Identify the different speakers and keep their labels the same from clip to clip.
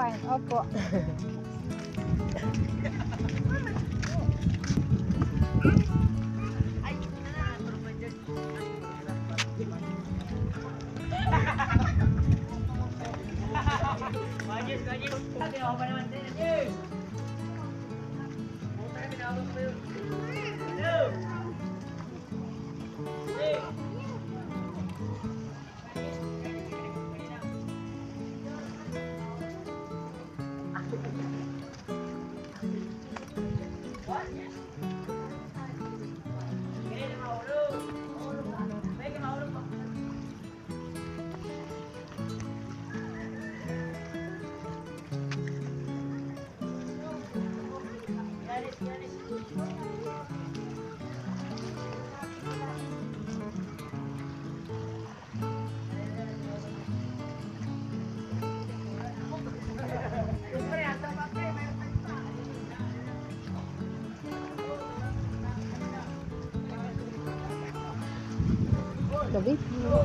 Speaker 1: kuan. Opo. Gabi po.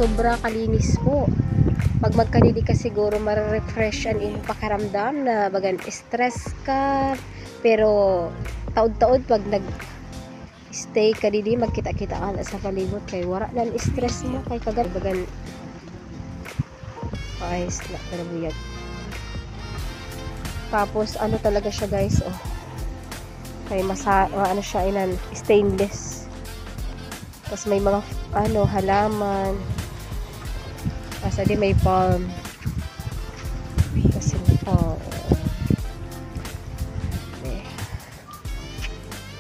Speaker 1: Sobra kalinis po. Pag magkalili ka siguro ma-refresh ang iyong pakaramdam na bagan stress ka, pero taod-taod pag nag-stay ka didi magkita-kita ka sa palibot kay wala na stress mo kay kagad bagan ayos na pero buyag. Tapos ano talaga siya guys, oh. Kay ano siya inan stainless. Tapos may mga ano halaman. Asa di may palm. Kasi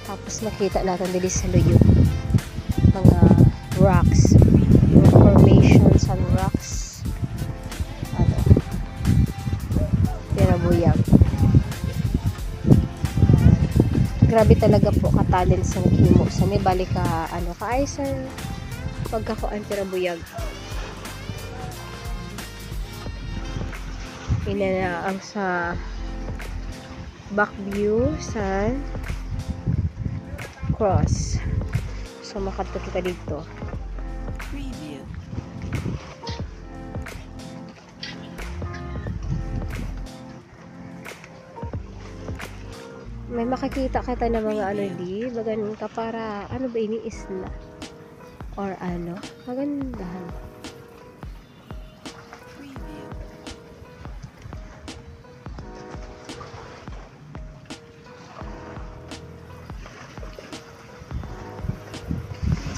Speaker 1: tapos nakita natin dito sa luyo mga rocks, formations and rocks. Ano? Pinabuyag. Grabe talaga po ka-talent sa naghimo. Sa may balik ka ano ka ay sa pagkakuan pinabuyag. Ina ang sa back view sa cross. So makadto kita dito. Preview. May makakita ka ng mga ano di, bagan ka para ano ba ini isla or ano, magandahan.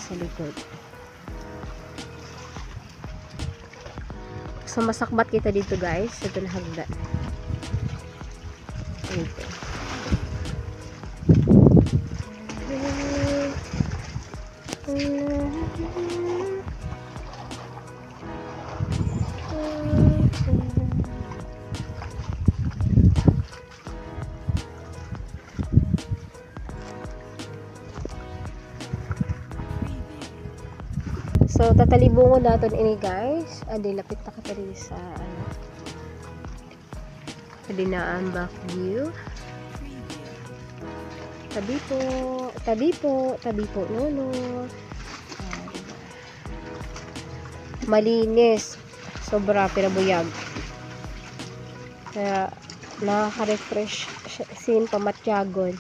Speaker 1: Sa likod. So masakbat kita dito guys, ito na hagdan. Ito. So tatalibungon natin ini guys. Adi lapit na ka rin sa ano. Adi na ang back view. Tabi po, tabi po, tabi po lolo. Malinis. Sobra pinabuyag. Kaya nakaka-refresh sin pamatyagon.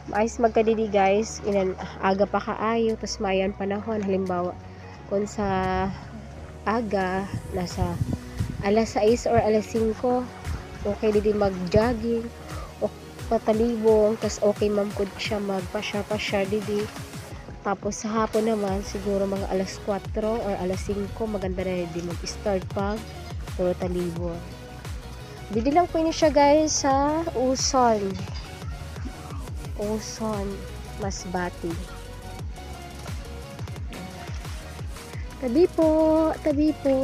Speaker 1: Maayos magkadidi guys, inan aga pa kaayo, tapos mayan panahon. Halimbawa, kung sa aga, nasa alas 6 or alas 5, okay didi mag-jogging, o patalibong, tapos okay mamkod siya magpasya-pasya didi. Tapos sa hapon naman, siguro mga alas 4 or alas 5, maganda na din mag-start pag puro talibon. Bili lang po niyo siya guys sa Uson. Uson, Masbati. Tabi po, tabi po.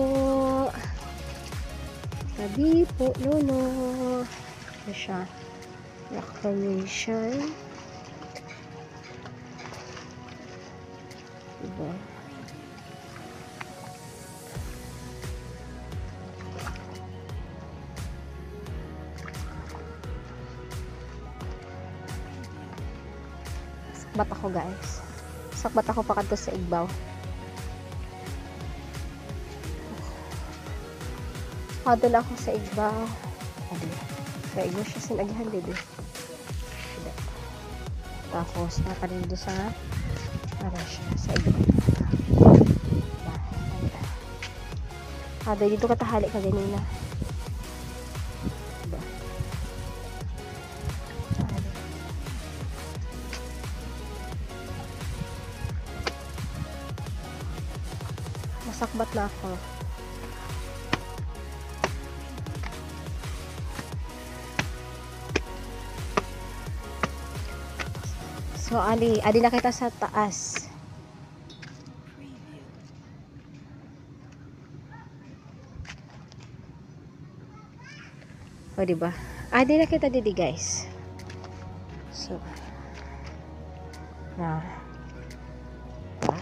Speaker 1: Tabi po, no. Ano siya? Reclamation. Diba? Sakbat ako guys. Sakbat ako pa kadto sa Igbaw. Adala ako sa Igbaw. Adala. Sa Igbaw siya sinaghan dito. Tapos nakalito sa siya sa Igbaw. Adala dito katahali ka ganina. Diba? Masakbat na ako. So, adi na kita sa taas. O, diba? Adi na kita didi, guys. So, na. Diba?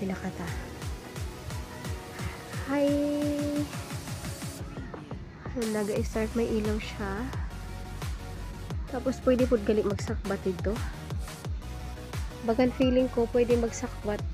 Speaker 1: Adi na kita. Hi! Nag-start may ilaw siya. Tapos pwede po galing magsakbat dito. Bagan feeling ko pwede magsakbat